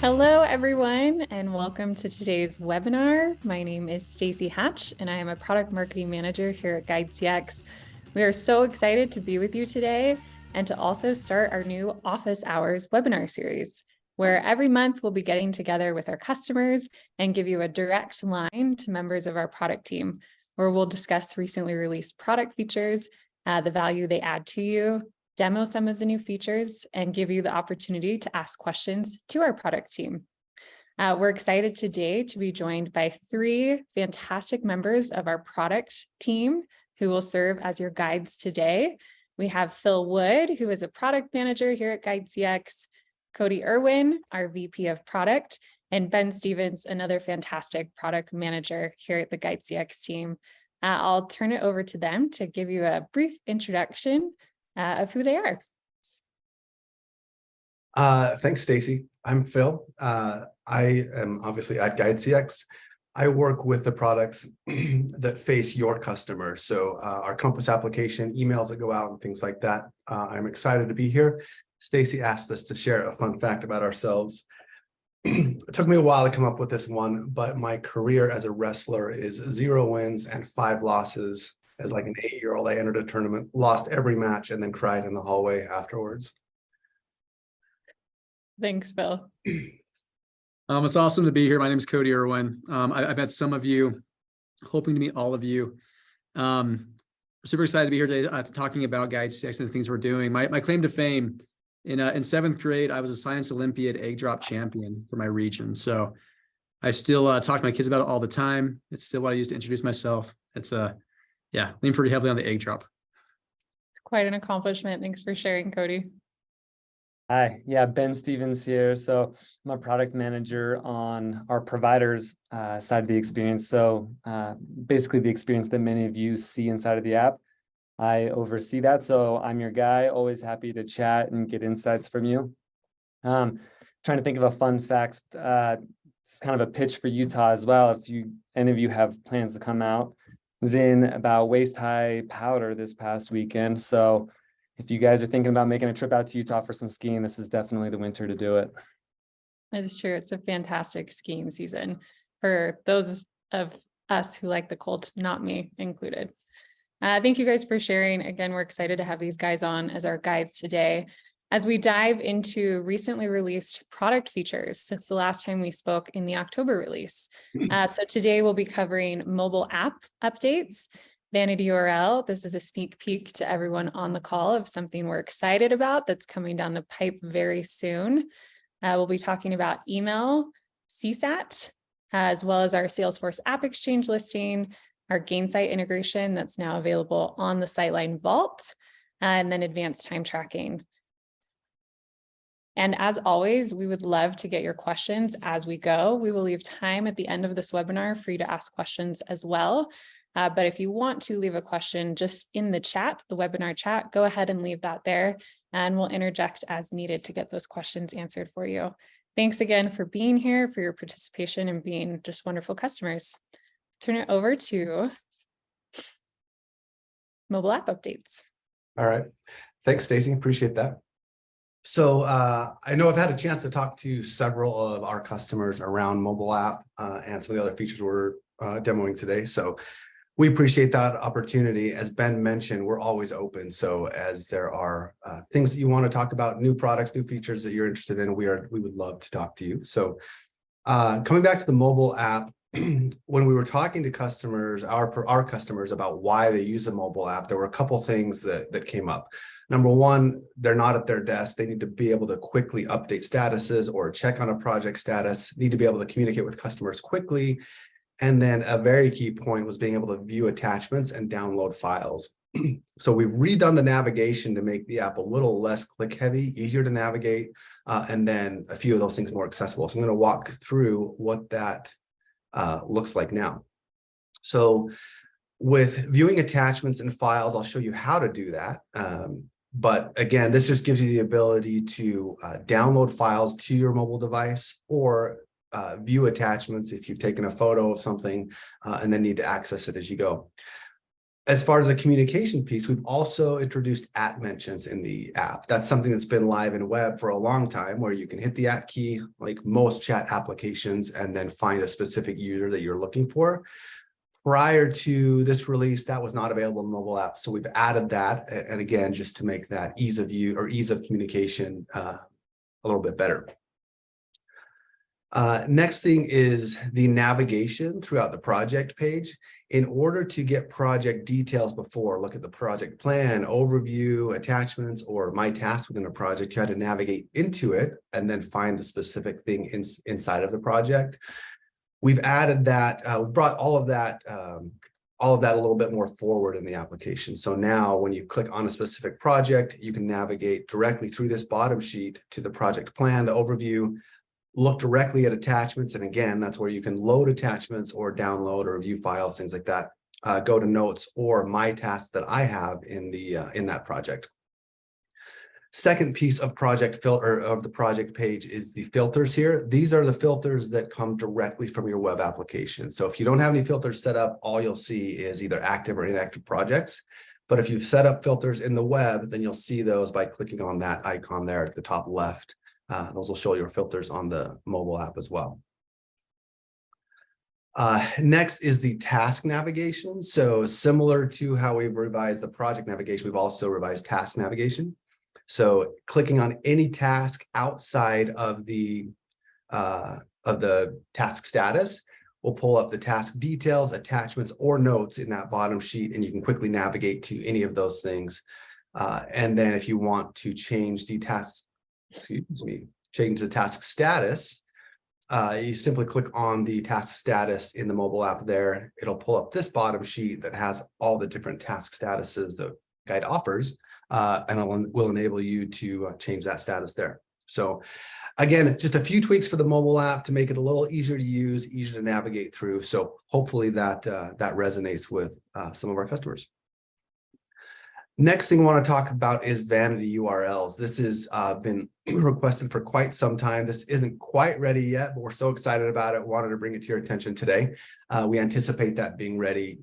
Hello, everyone, and welcome to today's webinar. My name is Stacy Hatch, and I am a product marketing manager here at GuideCX. We are so excited to be with you today and to also start our new office hours webinar series, where every month we'll be getting together with our customers and give you a direct line to members of our product team, where we'll discuss recently released product features, the value they add to you, demo some of the new features, and give you the opportunity to ask questions to our product team. We're excited today to be joined by three fantastic members of our product team who will serve as your guides today. We have Phil Wood, who is a product manager here at GuideCX, Cody Irwin, our VP of product, and Ben Stevens, another fantastic product manager here at the GuideCX team. I'll turn it over to them to give you a brief introduction of who they are. Thanks, Stacy. I'm Phil. I am obviously at GuideCX. I work with the products that face your customers. So our Compass application, emails that go out and things like that. I'm excited to be here. Stacy asked us to share a fun fact about ourselves. It took me a while to come up with this one, but my career as a wrestler is 0 wins and 5 losses. As like an 8-year-old, I entered a tournament, lost every match, and then cried in the hallway afterwards. Thanks, Phil. It's awesome to be here. My name is Cody Irwin. I met some of you, hoping to meet all of you. Super excited to be here today talking about GuideCX and the things we're doing. My claim to fame, in 7th grade, I was a Science Olympiad egg drop champion for my region. So I still talk to my kids about it all the time. It's still what I use to introduce myself. It's yeah, lean pretty heavily on the egg drop. It's quite an accomplishment. Thanks for sharing, Cody. Hi, yeah, Ben Stevens here. So I'm a product manager on our providers side of the experience. So basically the experience that many of you see inside of the app, I oversee that. So I'm your guy, always happy to chat and get insights from you. Trying to think of a fun fact. It's kind of a pitch for Utah as well. If any of you have plans to come out, was in about waist-high powder this past weekend. So if you guys are thinking about making a trip out to Utah for some skiing, this is definitely the winter to do it. That is true. It's a fantastic skiing season for those of us who like the cold, not me included. Thank you guys for sharing. Again, we're excited to have these guys on as our guides today as we dive into recently released product features since the last time we spoke in the October release. So today we'll be covering mobile app updates, Vanity URL. This is a sneak peek to everyone on the call of something we're excited about that's coming down the pipe very soon. We'll be talking about email, CSAT, as well as our Salesforce AppExchange listing, our Gainsight integration that's now available on the Sightline Vault, and then advanced time tracking. And as always, we would love to get your questions as we go. We will leave time at the end of this webinar for you to ask questions as well. But if you want to leave a question just in the chat, the webinar chat, go ahead and leave that there, and we'll interject as needed to get those questions answered for you. Thanks again for being here, for your participation, and being just wonderful customers. Turn it over to mobile app updates. All right. Thanks, Stacy. Appreciate that. So I know I've had a chance to talk to several of our customers around mobile app and some of the other features we're demoing today. So we appreciate that opportunity. As Ben mentioned, we're always open. So as there are things that you want to talk about, new products, new features that you're interested in, we would love to talk to you. So coming back to the mobile app, when we were talking to customers, our customers about why they use a mobile app, there were a couple things that came up. Number one, they're not at their desk. They need to be able to quickly update statuses or check on a project status, need to be able to communicate with customers quickly. And then a very key point was being able to view attachments and download files. So we've redone the navigation to make the app a little less click heavy, easier to navigate, and then a few of those things more accessible. So I'm going to walk through what that looks like now. So with viewing attachments and files, I'll show you how to do that. But again, this just gives you the ability to download files to your mobile device or view attachments if you've taken a photo of something and then need to access it as you go. As far as the communication piece, we've also introduced at mentions in the app. That's something that's been live in web for a long time, where you can hit the at key like most chat applications and then find a specific user that you're looking for. Prior to this release, that was not available in mobile app. So we've added that. And again, just to make that ease of use or ease of communication a little bit better. Next thing is the navigation throughout the project page. In order to get project details before, look at the project plan, overview, attachments, or my task within a project, you had to navigate into it and then find the specific thing inside of the project. We've added that, we've brought all of that a little bit more forward in the application. So now when you click on a specific project, you can navigate directly through this bottom sheet to the project plan, the overview, look directly at attachments. And again, that's where you can load attachments or download or view files, things like that. Go to notes or my tasks that I have in that project. Second piece of project filter of the project page is the filters here. These are the filters that come directly from your web application. So if you don't have any filters set up, all you'll see is either active or inactive projects. But if you've set up filters in the web, then you'll see those by clicking on that icon there at the top left. Those will show your filters on the mobile app as well. Next is the task navigation. So similar to how we've revised the project navigation, we've also revised task navigation. So clicking on any task outside of the task status will pull up the task details, attachments, or notes in that bottom sheet, and you can quickly navigate to any of those things. And then if you want to change the task, change the task status, you simply click on the task status in the mobile app there. It'll pull up this bottom sheet that has all the different task statuses that Guide offers, and it will enable you to change that status there. So again, just a few tweaks for the mobile app to make it a little easier to use, easier to navigate through. So hopefully that resonates with some of our customers. Next thing I want to talk about is vanity URLs. This has been requested for quite some time. This isn't quite ready yet, but we're so excited about it. Wanted to bring it to your attention today. We anticipate that being ready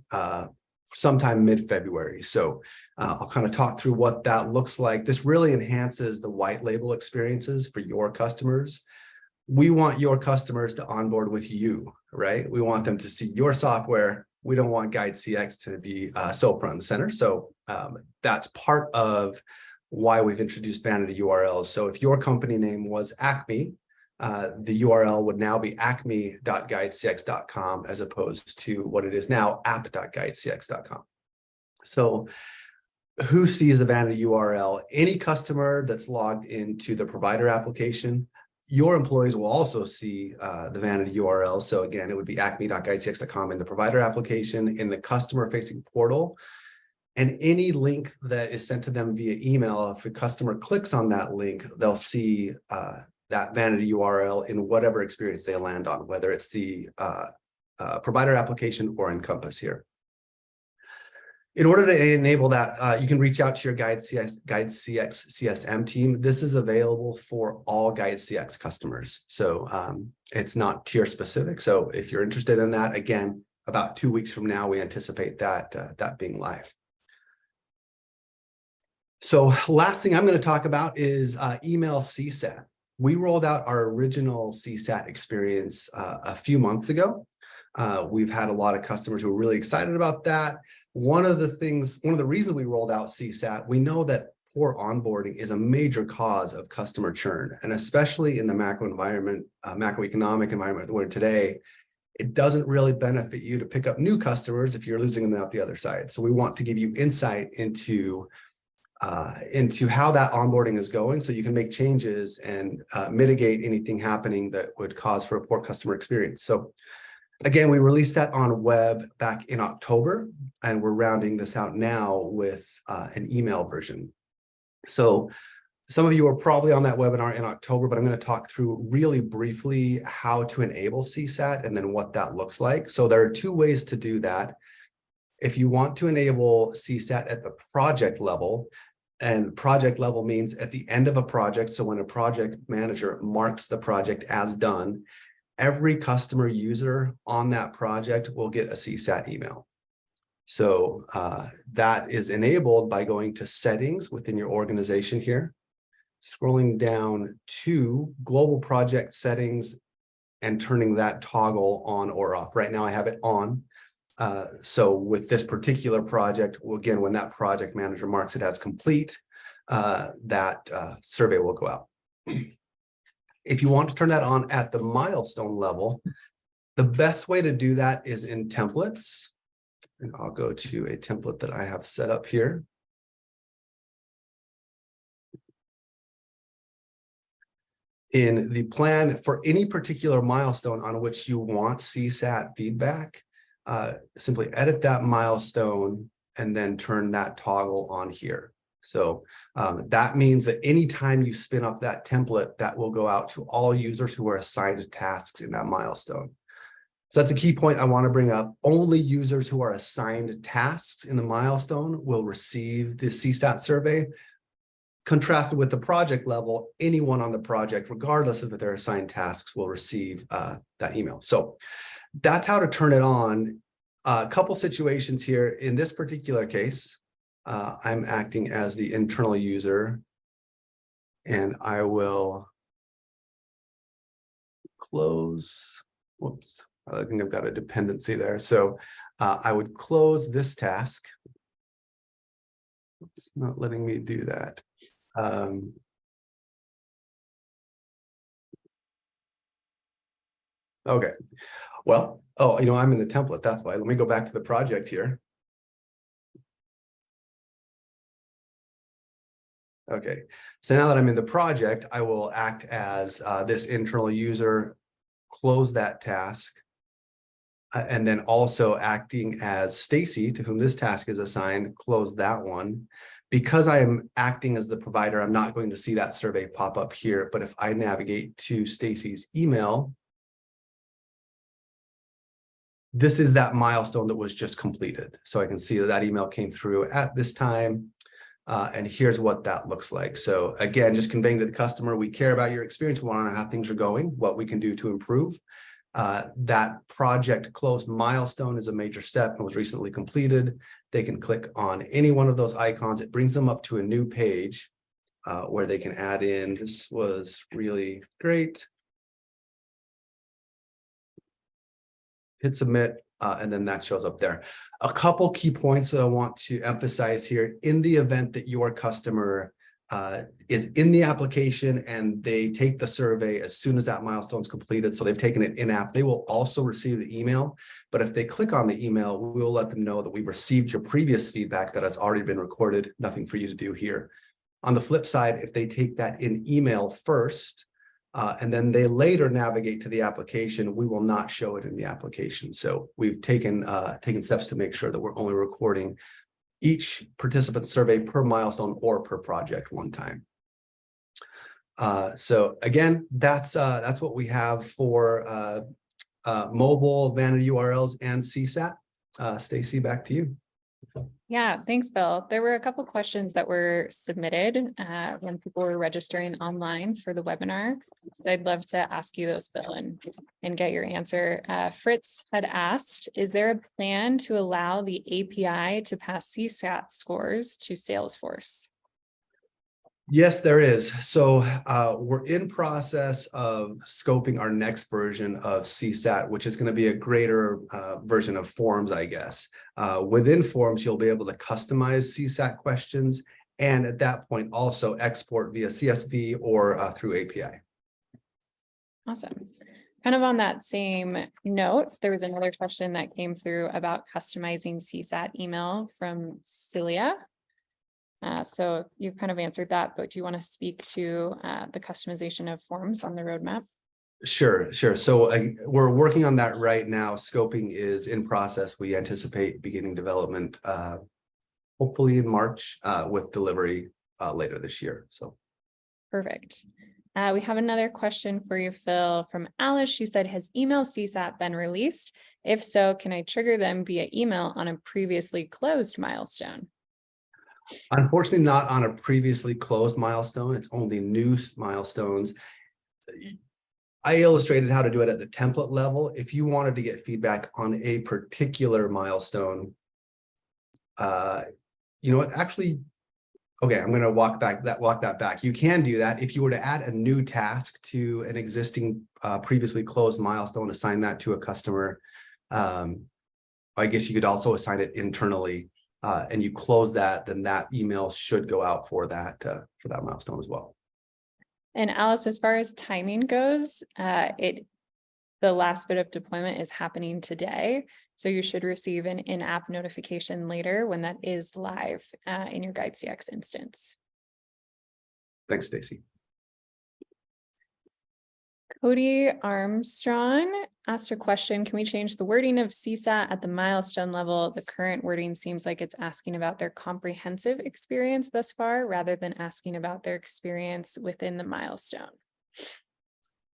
sometime mid-February. So I'll kind of talk through what that looks like. This really enhances the white label experiences for your customers. We want your customers to onboard with you, right? We want them to see your software. We don't want Guide CX to be so front and center. So that's part of why we've introduced vanity URLs. So if your company name was Acme, the URL would now be acme.guidecx.com as opposed to what it is now, app.guidecx.com. So who sees a vanity URL? Any customer that's logged into the provider application. Your employees will also see the vanity URL. So again, it would be acme.guidecx.com in the provider application, in the customer-facing portal. And any link that is sent to them via email, if a customer clicks on that link, they'll see that vanity URL in whatever experience they land on, whether it's the provider application or Encompass here. In order to enable that, you can reach out to your Guide CX CSM team. This is available for all Guide CX customers. So it's not tier specific. So if you're interested in that, again, about 2 weeks from now, we anticipate that being live. So last thing I'm going to talk about is email CSAT. We rolled out our original CSAT experience a few months ago. We've had a lot of customers who are really excited about that. One of the reasons we rolled out CSAT, we know that poor onboarding is a major cause of customer churn, and especially in the macroeconomic environment we're in today, it doesn't really benefit you to pick up new customers if you're losing them out the other side. So we want to give you insight into how that onboarding is going, so you can make changes and mitigate anything happening that would cause for a poor customer experience. So again, we released that on web back in October, and we're rounding this out now with an email version. So some of you are probably on that webinar in October, but I'm going to talk through really briefly how to enable CSAT and then what that looks like. So there are 2 ways to do that. If you want to enable CSAT at the project level, and project level means at the end of a project, so when a project manager marks the project as done, every customer user on that project will get a CSAT email. So that is enabled by going to settings within your organization here, scrolling down to global project settings and turning that toggle on or off. Right now I have it on. So with this particular project, again, when that project manager marks it as complete, that survey will go out. If you want to turn that on at the milestone level, the best way to do that is in templates. And I'll go to a template that I have set up here. In the plan for any particular milestone on which you want CSAT feedback, simply edit that milestone and then turn that toggle on here. So that means that anytime you spin up that template, that will go out to all users who are assigned tasks in that milestone. So that's a key point I want to bring up. Only users who are assigned tasks in the milestone will receive the CSAT survey. Contrasted with the project level, anyone on the project, regardless of if they're assigned tasks, will receive that email. So that's how to turn it on. A couple situations here. In this particular case, I'm acting as the internal user, and I will close. Whoops, I think I've got a dependency there. So I would close this task. It's not letting me do that. Okay, well, oh, I'm in the template. That's why. Let me go back to the project here. Okay, so now that I'm in the project, I will act as this internal user, close that task, and then also acting as Stacy, to whom this task is assigned, close that one. Because I am acting as the provider, I'm not going to see that survey pop up here. But if I navigate to Stacy's email, this is that milestone that was just completed. So I can see that email came through at this time. And here's what that looks like. So again, just conveying to the customer, we care about your experience. We want to know how things are going, what we can do to improve. That project close milestone is a major step and was recently completed. They can click on any one of those icons. It brings them up to a new page where they can add in, this was really great. Hit submit, and then that shows up there. A couple key points that I want to emphasize here. In the event that your customer is in the application and they take the survey as soon as that milestone is completed, so they've taken it in-app, they will also receive the email. But if they click on the email, we will let them know that we've received your previous feedback that has already been recorded, nothing for you to do here. On the flip side, if they take that in email first, and then they later navigate to the application, we will not show it in the application. So we've taken steps to make sure that we're only recording each participant survey per milestone or per project one time. So again, that's what we have for mobile, Vanity URLs, and CSAT. Stacy, back to you. Yeah, thanks, Bill. There were a couple questions that were submitted when people were registering online for the webinar. So I'd love to ask you those, Bill, and get your answer. Fritz had asked, is there a plan to allow the API to pass CSAT scores to Salesforce? Yes, there is. So we're in process of scoping our next version of CSAT, which is going to be a greater version of forms, I guess. Within forms, you'll be able to customize CSAT questions, and at that point also export via CSV or through API. Awesome. Kind of on that same note, there was another question that came through about customizing CSAT email from Celia. So you've kind of answered that, but do you want to speak to the customization of forms on the roadmap? Sure. So we're working on that right now. Scoping is in process. We anticipate beginning development hopefully in March with delivery later this year. So perfect. We have another question for you, Phil, from Alice. She said, has email CSAT been released? If so, can I trigger them via email on a previously closed milestone? Unfortunately, not on a previously closed milestone. It's only new milestones. I illustrated how to do it at the template level. If you wanted to get feedback on a particular milestone, You know what, actually, okay, I'm going to walk that back. You can do that if you were to add a new task to an existing previously closed milestone, assign that to a customer. I guess you could also assign it internally, and you close that, then that email should go out for that milestone as well. And Alice, as far as timing goes, the last bit of deployment is happening today. So you should receive an in-app notification later when that is live in your GuideCX instance. Thanks, Stacy. Cody Armstrong asked a question. Can we change the wording of CSAT at the milestone level? The current wording seems like it's asking about their comprehensive experience thus far, rather than asking about their experience within the milestone.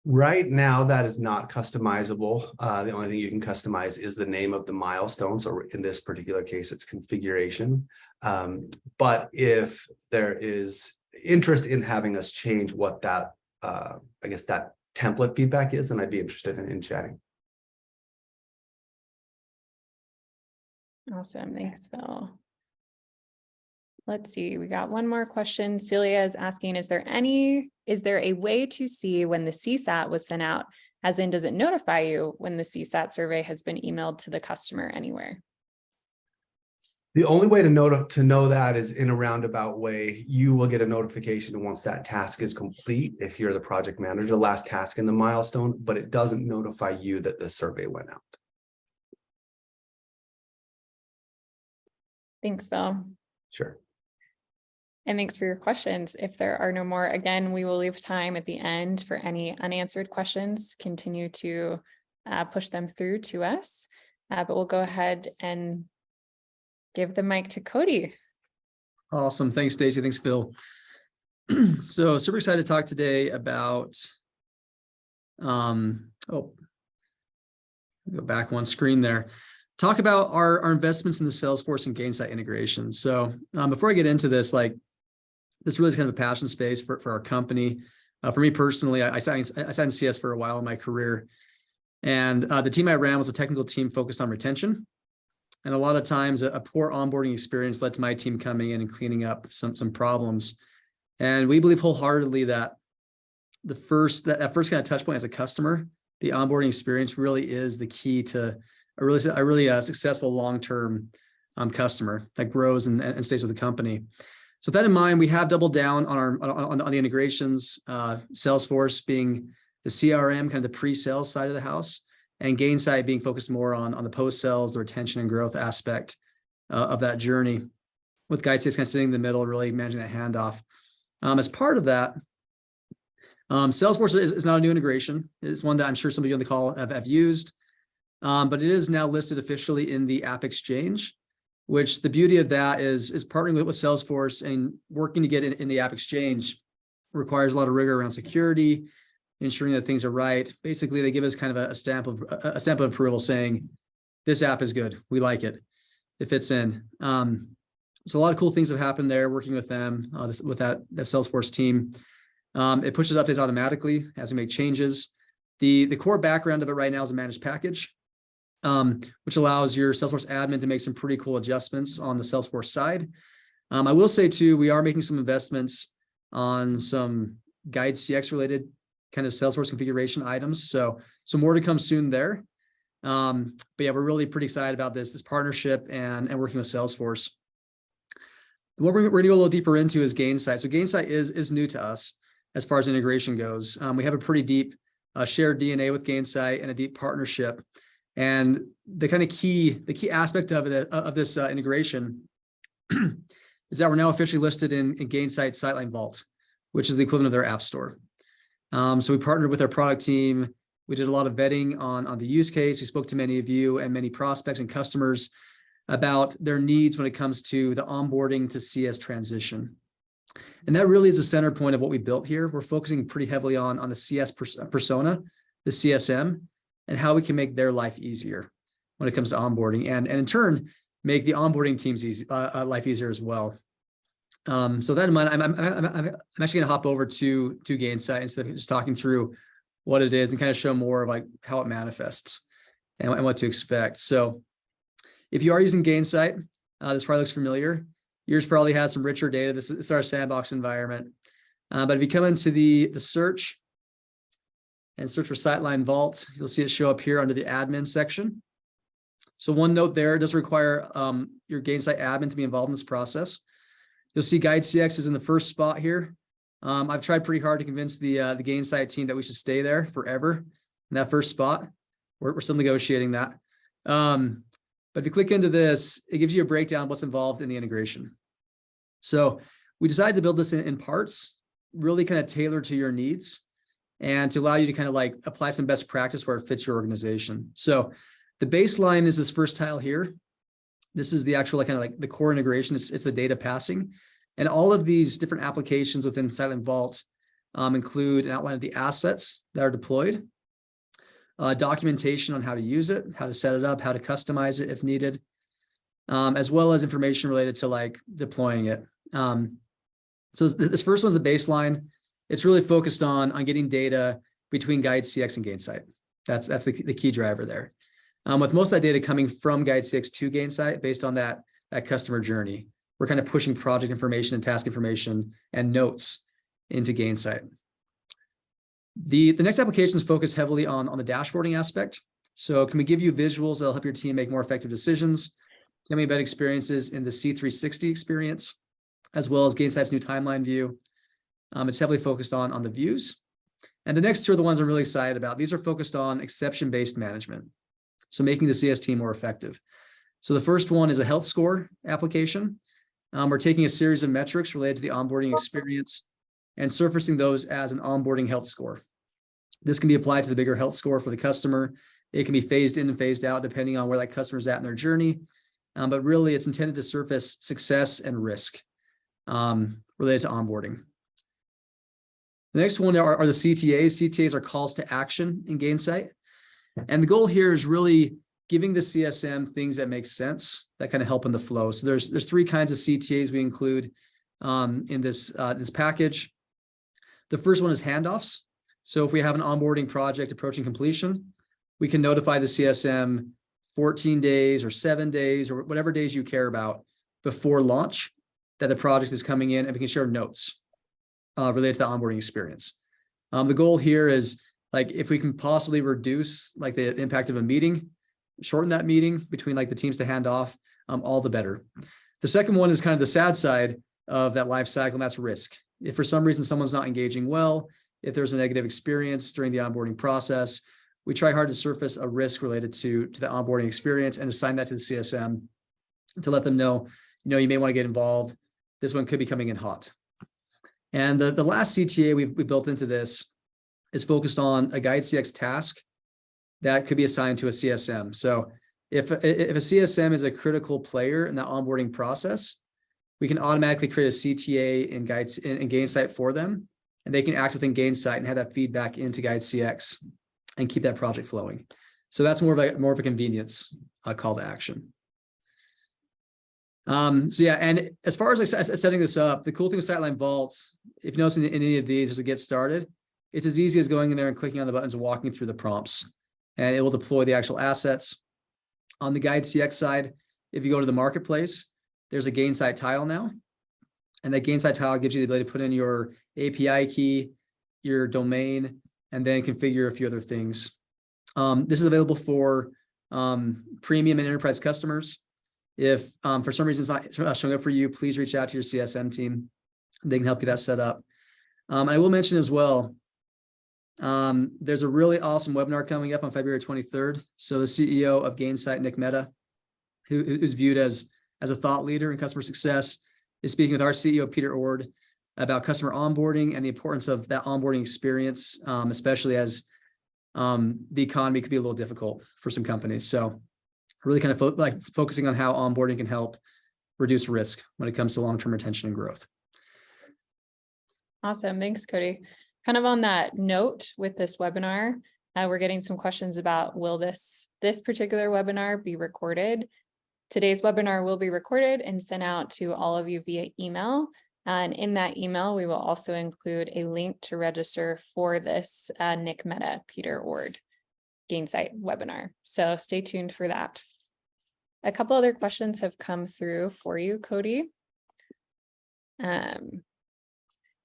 Right now, that is not customizable. The only thing you can customize is the name of the milestone. So in this particular case, it's configuration. But if there is interest in having us change what that, I guess that template feedback is, then I'd be interested in chatting. Awesome. Thanks, Phil. Let's see, we got one more question. Celia is asking, is there a way to see when the CSAT was sent out? As in, does it notify you when the CSAT survey has been emailed to the customer anywhere? The only way to know that is in a roundabout way. You will get a notification once that task is complete, if you're the project manager, the last task in the milestone, but it doesn't notify you that the survey went out. Thanks, Phil. Sure. And thanks for your questions. If there are no more, again, we will leave time at the end for any unanswered questions. Continue to push them through to us, but we'll go ahead and give the mic to Cody. Awesome. Thanks, Stacy. Thanks, Phil. So super excited to talk today about, go back one screen there. Talk about our investments in the Salesforce and Gainsight integration. So before I get into this, this really is kind of a passion space for our company. For me personally, I sat in CS for a while in my career, and the team I ran was a technical team focused on retention. And a lot of times a poor onboarding experience led to my team coming in and cleaning up some problems. And we believe wholeheartedly that that first kind of touch point as a customer, the onboarding experience really is the key to a really successful long-term customer that grows and stays with the company. So with that in mind, we have doubled down on the integrations, Salesforce being the CRM, kind of the pre-sales side of the house, and Gainsight being focused more on the post-sales, the retention and growth aspect of that journey, with GuideSix kind of sitting in the middle, really managing that handoff. As part of that, Salesforce is not a new integration. It's one that I'm sure some of you on the call have used, but it is now listed officially in the AppExchange, which the beauty of that is partnering with Salesforce and working to get in the AppExchange requires a lot of rigor around security, ensuring that things are right. Basically, they give us kind of a stamp of approval saying, this app is good, we like it, it fits in. So a lot of cool things have happened there working with them, with that Salesforce team. It pushes updates automatically as we make changes. The core background of it right now is a managed package, which allows your Salesforce admin to make some pretty cool adjustments on the Salesforce side. I will say too, we are making some investments on some GuideCX related kind of Salesforce configuration items. So more to come soon there. But yeah, we're really pretty excited about this partnership and working with Salesforce. What we're going to go a little deeper into is Gainsight. So Gainsight is new to us as far as integration goes. We have a pretty deep shared DNA with Gainsight and a deep partnership. And the key aspect of this integration is that we're now officially listed in Gainsight Sightline Vault, which is the equivalent of their app store. So we partnered with our product team. We did a lot of vetting on the use case. We spoke to many of you and many prospects and customers about their needs when it comes to the onboarding to CS transition. And that really is the center point of what we built here. We're focusing pretty heavily on the CS persona, the CSM, and how we can make their life easier when it comes to onboarding, and in turn, make the onboarding team's life easier as well. So that in mind, I'm actually going to hop over to Gainsight instead of just talking through what it is and kind of show more of like how it manifests and what to expect. So if you are using Gainsight, This probably looks familiar. Yours probably has some richer data. This is our sandbox environment. But if you come into the search and search for Sightline Vault, you'll see it show up here under the admin section. So one note there, it does require your Gainsight admin to be involved in this process. You'll see GuideCX is in the first spot here. I've tried pretty hard to convince the Gainsight team that we should stay there forever in that first spot. We're still negotiating that. But if you click into this, it gives you a breakdown of what's involved in the integration. So we decided to build this in parts, really kind of tailored to your needs and to allow you to kind of like apply some best practice where it fits your organization. So the baseline is this first tile here. This is the actual like kind of like the core integration. It's the data passing. And all of these different applications within Sightline Vault include an outline of the assets that are deployed, documentation on how to use it, how to set it up, how to customize it if needed, as well as information related to like deploying it. So this first one's the baseline. It's really focused on getting data between GuideCX and Gainsight. That's the key driver there. With most of that data coming from GuideCX to Gainsight based on that customer journey. We're kind of pushing project information and task information and notes into Gainsight. The next application is focused heavily on the dashboarding aspect. So can we give you visuals that'll help your team make more effective decisions? Can we embed experiences in the C360 experience, as well as Gainsight's new timeline view? It's heavily focused on the views. And the next two are the ones I'm really excited about. These are focused on exception-based management. So making the CS team more effective. So the first one is a health score application. We're taking a series of metrics related to the onboarding experience and surfacing those as an onboarding health score. This can be applied to the bigger health score for the customer. It can be phased in and phased out depending on where that customer's at in their journey. But really it's intended to surface success and risk related to onboarding. The next one are the CTAs. CTAs are calls to action in Gainsight. And the goal here is really giving the CSM things that make sense, that kind of help in the flow. So there's three kinds of CTAs we include in this package. The first one is handoffs. So if we have an onboarding project approaching completion, we can notify the CSM 14 days or 7 days or whatever days you care about before launch that the project is coming in, and we can share notes related to the onboarding experience. The goal here is like if we can possibly reduce like the impact of a meeting, shorten that meeting between like the teams to hand off, all the better. The second one is kind of the sad side of that life cycle, and that's risk. If for some reason someone's not engaging well, if there's a negative experience during the onboarding process, we try hard to surface a risk related to the onboarding experience and assign that to the CSM to let them know, you may want to get involved. This one could be coming in hot. And the last CTA we built into this is focused on a GuideCX task that could be assigned to a CSM. So if a CSM is a critical player in that onboarding process, we can automatically create a CTA in Gainsight for them, and they can act within Gainsight and have that feedback into GuideCX and keep that project flowing. So that's more of a convenience call to action. So yeah, and as far as like setting this up, the cool thing with Sightline Vault, if you notice in any of these, there's a get started. It's as easy as going in there and clicking on the buttons and walking through the prompts, and it will deploy the actual assets. On the GuideCX side, if you go to the marketplace, there's a Gainsight tile now. And that Gainsight tile gives you the ability to put in your API key, your domain, and then configure a few other things. This is available for premium and enterprise customers. If for some reason it's not showing up for you, please reach out to your CSM team. They can help you that set up. I will mention as well, there's a really awesome webinar coming up on February 23rd. So the CEO of Gainsight, Nick Mehta, who's viewed as a thought leader in customer success, is speaking with our CEO, Peter Ord, about customer onboarding and the importance of that onboarding experience, especially as the economy could be a little difficult for some companies. So really kind of focusing on how onboarding can help reduce risk when it comes to long-term retention and growth. Awesome. Thanks, Cody. Kind of on that note with this webinar, we're getting some questions about, will this particular webinar be recorded? Today's webinar will be recorded and sent out to all of you via email. And in that email, we will also include a link to register for this Nick Mehta, Peter Ord Gainsight webinar. So stay tuned for that. A couple other questions have come through for you, Cody.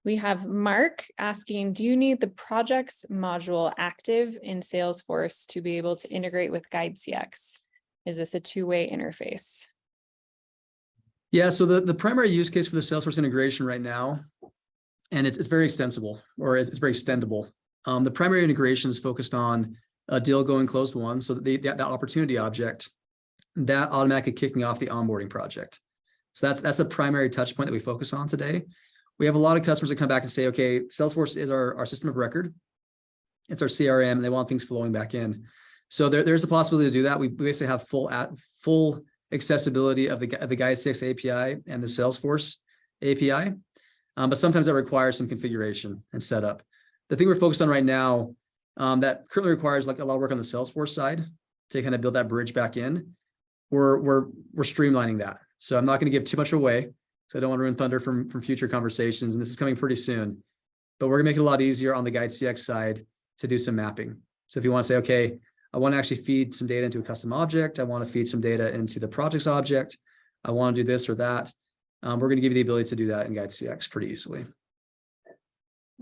We have Mark asking, do you need the projects module active in Salesforce to be able to integrate with GuideCX? Is this a two-way interface? Yeah, so the primary use case for the Salesforce integration right now, and it's very extensible, or it's very extendable. The primary integration is focused on a deal going closed won, so that opportunity object, that automatically kicking off the onboarding project. So that's the primary touch point that we focus on today. We have a lot of customers that come back and say, okay, Salesforce is our system of record. It's our CRM, and they want things flowing back in. So there's a possibility to do that. We basically have full accessibility of the GuideCX API and the Salesforce API. But sometimes that requires some configuration and setup. The thing we're focused on right now that currently requires like a lot of work on the Salesforce side to kind of build that bridge back in. We're streamlining that. So I'm not going to give too much away, so I don't want to ruin thunder from future conversations. And this is coming pretty soon, but we're going to make it a lot easier on the GuideCX side to do some mapping. So if you want to say, okay, I want to actually feed some data into a custom object, I want to feed some data into the projects object, I want to do this or that, we're going to give you the ability to do that in GuideCX pretty easily.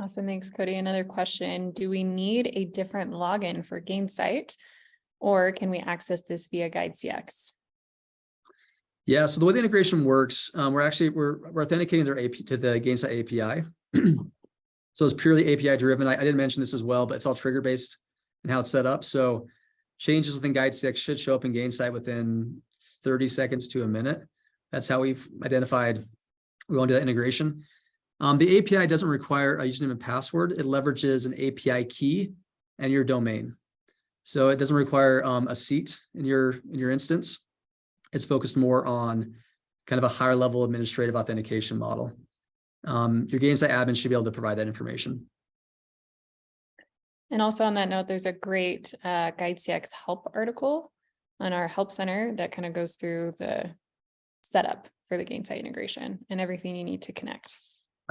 Awesome, thanks, Cody. Another question, do we need a different login for Gainsight, or can we access this via GuideCX? Yeah, so the way the integration works, we're authenticating their AP to the Gainsight API. So it's purely API driven. I didn't mention this as well, but it's all trigger based and how it's set up. So changes within GuideCX should show up in Gainsight within 30 seconds to a minute. That's how we've identified we want to do that integration. The API doesn't require a username and password. It leverages an API key and your domain. So it doesn't require a seat in your instance. It's focused more on kind of a higher level administrative authentication model. Your Gainsight admin should be able to provide that information. And also on that note, there's a great GuideCX help article on our help center that kind of goes through the setup for the Gainsight integration and everything you need to connect.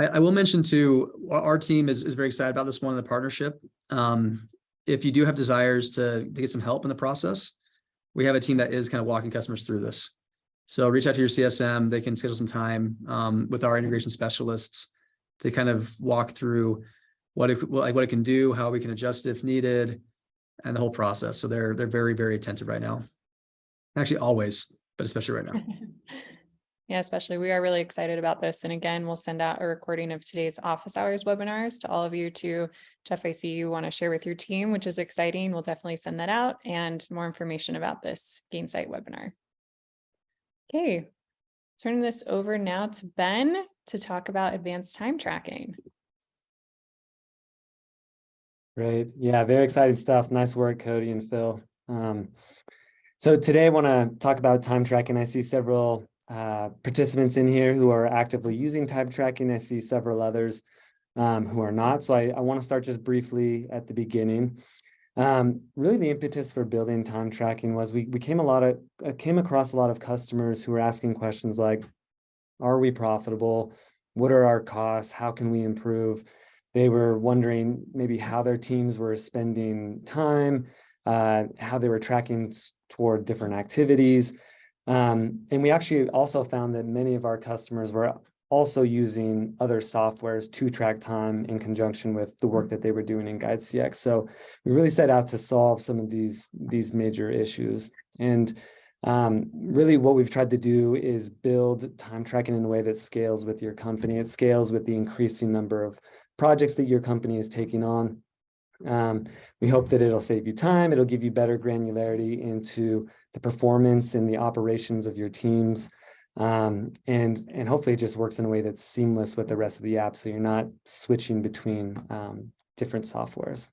I will mention too, our team is very excited about this one in the partnership. If you do have desires to get some help in the process, we have a team that is kind of walking customers through this. So reach out to your CSM. They can schedule some time with our integration specialists to kind of walk through what it can do, how we can adjust it if needed, and the whole process. So they're very, very attentive right now. Actually, always, but especially right now. Yeah, especially we are really excited about this. And again, we'll send out a recording of today's office hours webinars to all of you to Jeff, I see you want to share with your team, which is exciting. We'll definitely send that out and more information about this Gainsight webinar. Okay, turning this over now to Ben to talk about advanced time tracking. Great. Yeah, very exciting stuff. Nice work, Cody and Phil. So today I want to talk about time tracking. I see several participants in here who are actively using time tracking. I see several others who are not. So I want to start just briefly at the beginning. Really the impetus for building time tracking was we came across a lot of customers who were asking questions like, are we profitable? What are our costs? How can we improve? They were wondering maybe how their teams were spending time, how they were tracking toward different activities. And we actually also found that many of our customers were also using other softwares to track time in conjunction with the work that they were doing in GuideCX. So we really set out to solve some of these major issues. And really what we've tried to do is build time tracking in a way that scales with your company. It scales with the increasing number of projects that your company is taking on. We hope that it'll save you time. It'll give you better granularity into the performance and the operations of your teams. And hopefully it just works in a way that's seamless with the rest of the app, so you're not switching between different softwares.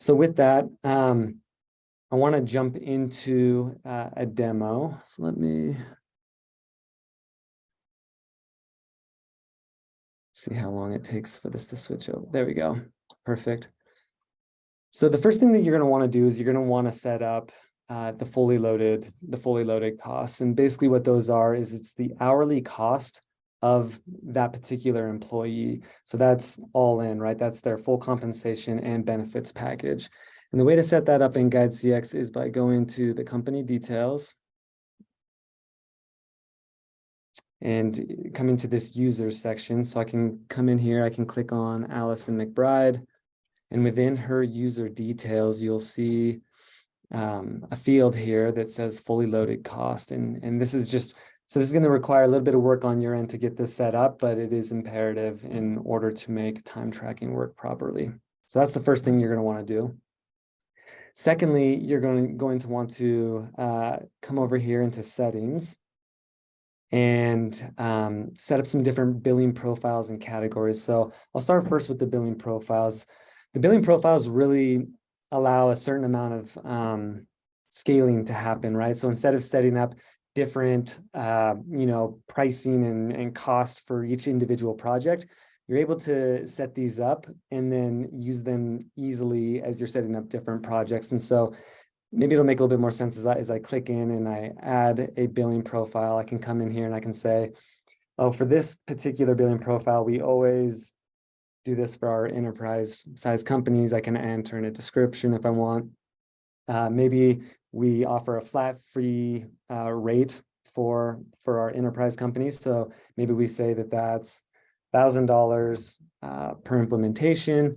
So with that, I want to jump into a demo. So let me see how long it takes for this to switch over. There we go. Perfect. So the first thing that you're going to want to do is you're going to want to set up the fully loaded costs. And basically what those are is it's the hourly cost of that particular employee. So that's all in, right? That's their full compensation and benefits package. And the way to set that up in GuideCX is by going to the company details. and coming to this users section. So I can come in here, I can click on Allison McBride, and within her user details, you'll see a field here that says fully loaded cost. And this is just, so this is going to require a little bit of work on your end to get this set up, but it is imperative in order to make time tracking work properly. So that's the first thing you're going to want to do. Secondly, you're going to want to come over here into settings and set up some different billing profiles and categories. So I'll start first with the billing profiles. The billing profiles really allow a certain amount of scaling to happen, right? So instead of setting up different, pricing and cost for each individual project, you're able to set these up and then use them easily as you're setting up different projects. And so maybe it'll make a little bit more sense as I click in and I add a billing profile. I can come in here and I can say, oh, for this particular billing profile, we always do this for our enterprise size companies. I can enter in a description if I want. Maybe we offer a flat fee rate for our enterprise companies. So maybe we say that that's $1,000 per implementation,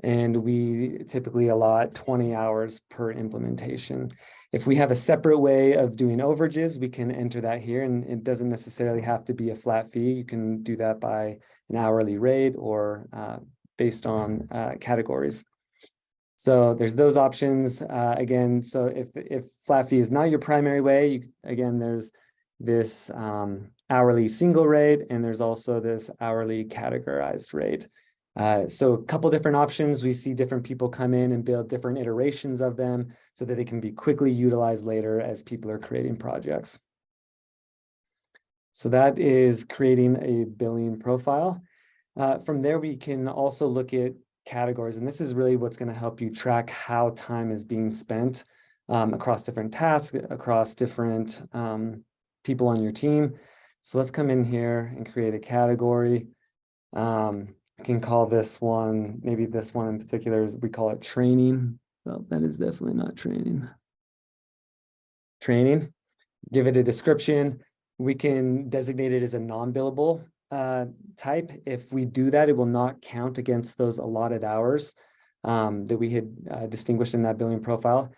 and we typically allot 20 hours per implementation. If we have a separate way of doing overages, we can enter that here, and it doesn't necessarily have to be a flat fee. You can do that by an hourly rate or based on categories. So there's those options. Again, so if flat fee is not your primary way, again, there's this hourly single rate, and there's also this hourly categorized rate. So a couple different options. We see different people come in and build different iterations of them so that they can be quickly utilized later as people are creating projects. So that is creating a billing profile. From there, we can also look at categories, and this is really what's going to help you track how time is being spent across different tasks, across different people on your team. So let's come in here and create a category. I can call this one, maybe this one in particular, we call it training. Well, that is definitely not training. Training, give it a description. We can designate it as a non-billable type. If we do that, it will not count against those allotted hours that we had distinguished in that billing profile.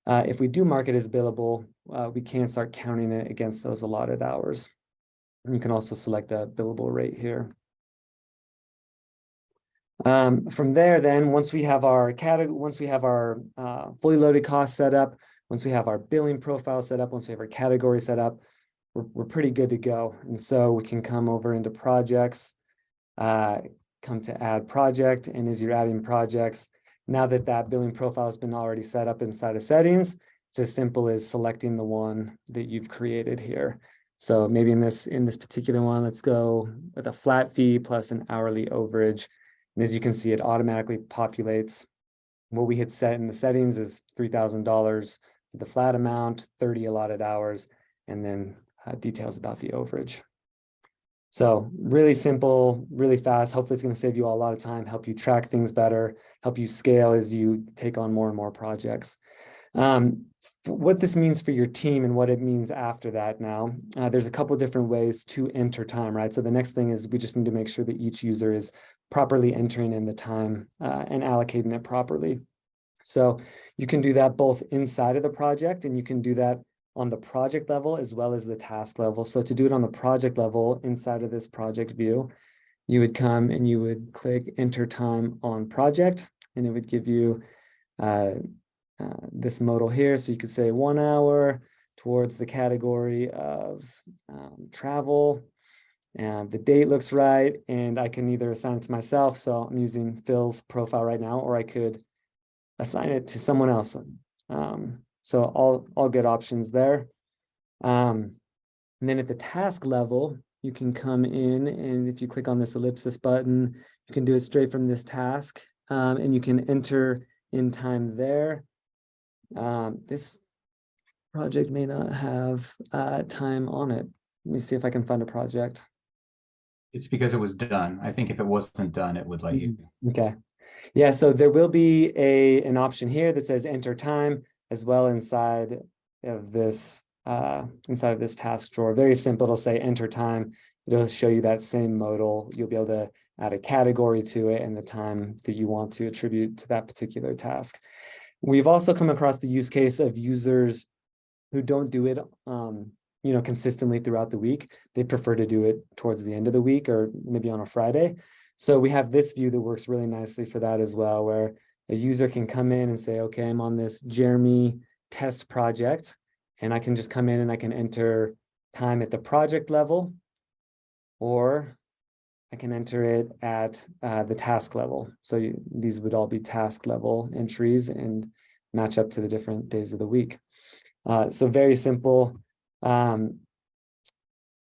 If we do mark it as billable, we can start counting it against those allotted hours. And you can also select a billable rate here. From there, then, once we have our fully loaded cost set up, once we have our billing profile set up, once we have our category set up, we're pretty good to go. And so we can come over into projects, come to add project, and as you're adding projects, now that that billing profile has been already set up inside of settings, it's as simple as selecting the one that you've created here. So maybe in this particular one, let's go with a flat fee plus an hourly overage. And as you can see, it automatically populates. What we had set in the settings is $3,000 for the flat amount, 30 allotted hours, and then details about the overage. So really simple, really fast. Hopefully it's going to save you all a lot of time, help you track things better, help you scale as you take on more and more projects. What this means for your team and what it means after that now, there's a couple of different ways to enter time, right? So the next thing is we just need to make sure that each user is properly entering in the time and allocating it properly. So you can do that both inside of the project, and you can do that on the project level as well as the task level. So to do it on the project level inside of this project view, you would come and you would click enter time on project, and it would give you this modal here. So you could say 1 hour towards the category of travel, and the date looks right, and I can either assign it to myself. So I'm using Phil's profile right now, or I could assign it to someone else. So all good options there. And then at the task level, you can come in, and if you click on this ellipsis button, you can do it straight from this task, and you can enter in time there. This project may not have time on it. Let me see if I can find a project. It's because it was done. I think if it wasn't done, it would let you. Okay. Yeah, so there will be an option here that says enter time as well inside of this task drawer. Very simple. It'll say enter time. It'll show you that same modal. You'll be able to add a category to it and the time that you want to attribute to that particular task. We've also come across the use case of users who don't do it consistently throughout the week. They prefer to do it towards the end of the week or maybe on a Friday. So we have this view that works really nicely for that as well, where a user can come in and say, okay, I'm on this Jeremy test project, and I can just come in and I can enter time at the project level, or I can enter it at the task level. So these would all be task level entries and match up to the different days of the week. So very simple. Then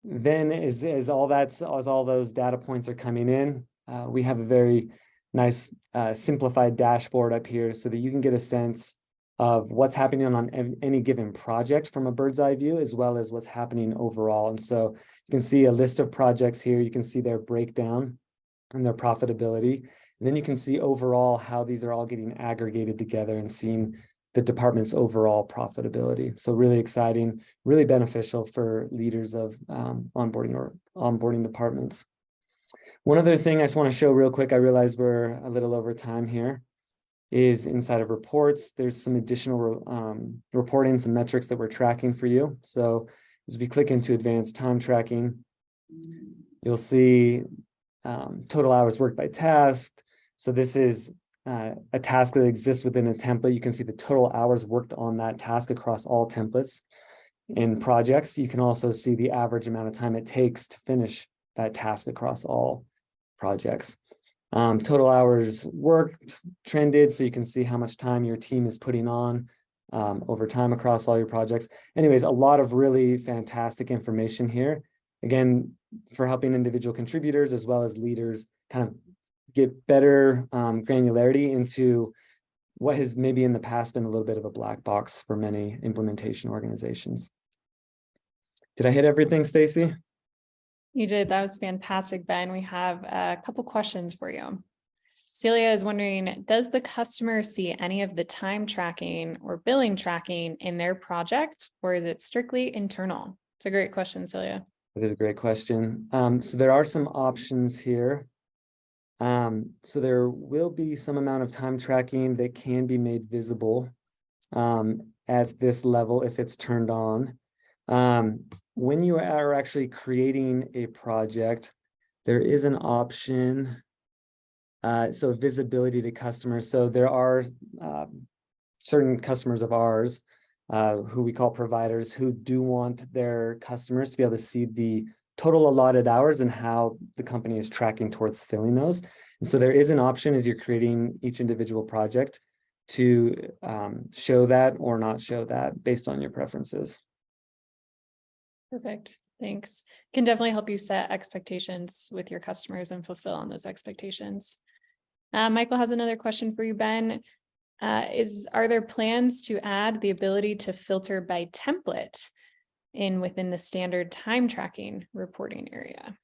as all those data points are coming in, we have a very nice simplified dashboard up here so that you can get a sense of what's happening on any given project from a bird's eye view, as well as what's happening overall. And so you can see a list of projects here. You can see their breakdown and their profitability. And then you can see overall how these are all getting aggregated together and seeing the department's overall profitability. So really exciting, really beneficial for leaders of onboarding departments. One other thing I just want to show real quick, I realize we're a little over time here, is inside of reports. There's some additional reporting, some metrics that we're tracking for you. So as we click into advanced time tracking, you'll see total hours worked by task. So this is a task that exists within a template. You can see the total hours worked on that task across all templates. In projects, you can also see the average amount of time it takes to finish that task across all projects. Total hours worked trended, so you can see how much time your team is putting on over time across all your projects. Anyways, a lot of really fantastic information here. Again, for helping individual contributors as well as leaders kind of get better granularity into what has maybe in the past been a little bit of a black box for many implementation organizations. Did I hit everything, Stacy? You did. That was fantastic, Ben. We have a couple questions for you. Celia is wondering, does the customer see any of the time tracking or billing tracking in their project, or is it strictly internal? It's a great question, Celia. It is a great question. So there are some options here. So there will be some amount of time tracking that can be made visible at this level if it's turned on. When you are actually creating a project, there is an option, so visibility to customers. So there are certain customers of ours who we call providers who do want their customers to be able to see the total allotted hours and how the company is tracking towards filling those. And so there is an option as you're creating each individual project to show that or not show that based on your preferences. Perfect. Thanks. Can definitely help you set expectations with your customers and fulfill on those expectations. Michael has another question for you, Ben. Are there plans to add the ability to filter by template within the standard time tracking reporting area?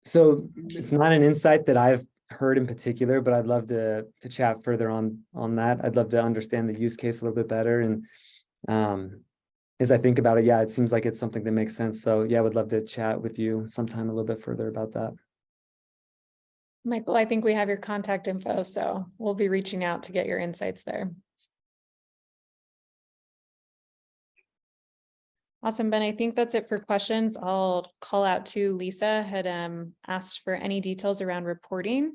So it's not an insight that I've heard in particular, but I'd love to chat further on that. I'd love to understand the use case a little bit better. And as I think about it, yeah, it seems like it's something that makes sense. So yeah, I would love to chat with you sometime a little bit further about that. Michael, I think we have your contact info, so we'll be reaching out to get your insights there. Awesome, Ben. I think that's it for questions. I'll call out to Lisa, had asked for any details around reporting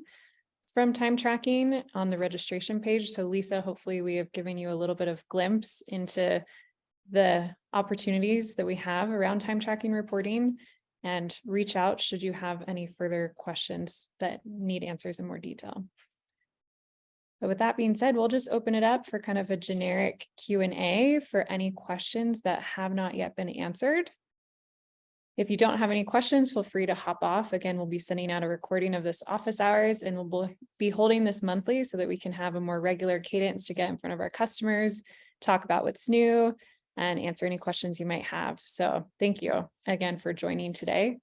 from time tracking on the registration page. So Lisa, hopefully we have given you a little bit of glimpse into the opportunities that we have around time tracking reporting, and reach out should you have any further questions that need answers in more detail. But with that being said, we'll just open it up for kind of a generic Q&A for any questions that have not yet been answered. If you don't have any questions, feel free to hop off. Again, we'll be sending out a recording of this office hours, and we'll be holding this monthly so that we can have a more regular cadence to get in front of our customers, talk about what's new, and answer any questions you might have. So thank you again for joining today.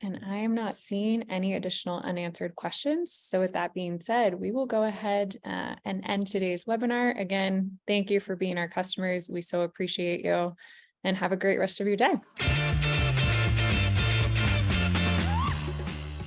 And I am not seeing any additional unanswered questions. So with that being said, we will go ahead and end today's webinar. Again, thank you for being our customers. We so appreciate you, and have a great rest of your day.